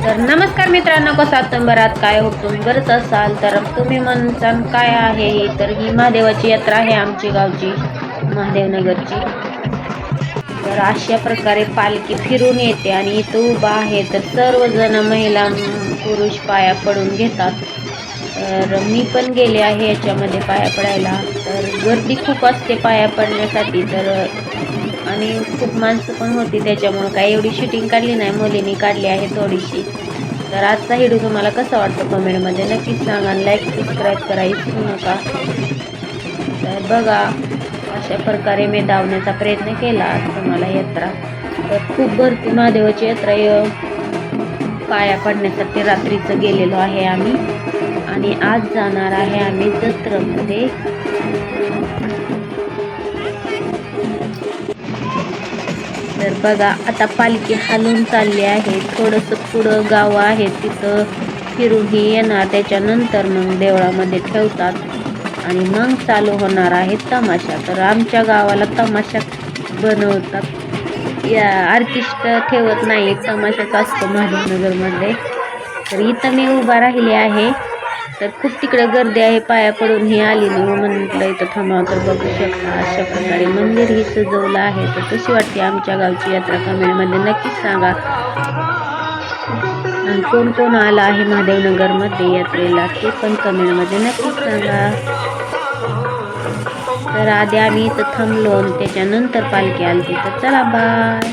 तर नमस्कार मित्रांनो, कसं आहात तुम्ही? बरात काय हो तुम्ही बरंच असाल तर तुम्ही म्हणसान काय आहे ही? तर ही महादेवाची यात्रा आहे आमची गावची, महादेवनगरची. तर अशा प्रकारे पालखी फिरून येते आणि इथं उभा आहे तर सर्वजण महिला पुरुष पाया पडून घेतात. तर मी पण गेले आहे याच्यामध्ये पाया पडायला. तर गर्दी खूप असते पाया पडण्यासाठी. तर आणि खूप माणसं पण होती, त्याच्यामुळं काही एवढी शूटिंग काढली नाही, मुलींनी काढली आहे थोडीशी. तर आजचा व्हिडिओ तुम्हाला कसा वाटतो कमेंटमध्ये नक्कीच सांगा. लाईक सबस्क्राईब करा विसरू नका. तर बघा, अशा प्रकारे मी धावण्याचा प्रयत्न केला तुम्हाला यात्रा. तर खूप भरती महादेवाची यात्रा पाया पडण्यासाठी रात्रीचं गेलेलो आहे आम्ही आणि आज जाणार आहे आम्ही जत्रेमध्ये. तर बघा, आता पालखी हलून चालली आहे. थोडंसं पुढं गाव आहे, तिथं फिरून ही येणार. त्याच्यानंतर मग देवळामध्ये ठेवतात आणि मग चालू होणार आहे तमाशा. तर आमच्या गावाला तमाशा बनवतात, या ऑर्केस्ट्रा ठेवत नाही, तमाशाच असतो महादेवनगरमध्ये. तर इथं मी उभा राहिली आहे. तर खूप तिकडे गर्दी आहे, पाया पडून ही आली मी म्हटलं इथं थांबा. तर बघू शकता अशा प्रकारे मंदिर ही सजवलं आहे. तर कशी वाटते आमच्या गावची यात्रा कमेंटमध्ये नक्कीच सांगा. आणि कोण कोण आला आहे महादेवनगरमध्ये यात्रेला ते पण कमेंटमध्ये नक्कीच सांगा. तर आधी आम्ही इथं थांबलो आणि त्याच्यानंतर पालखी आली. तर चला बाय.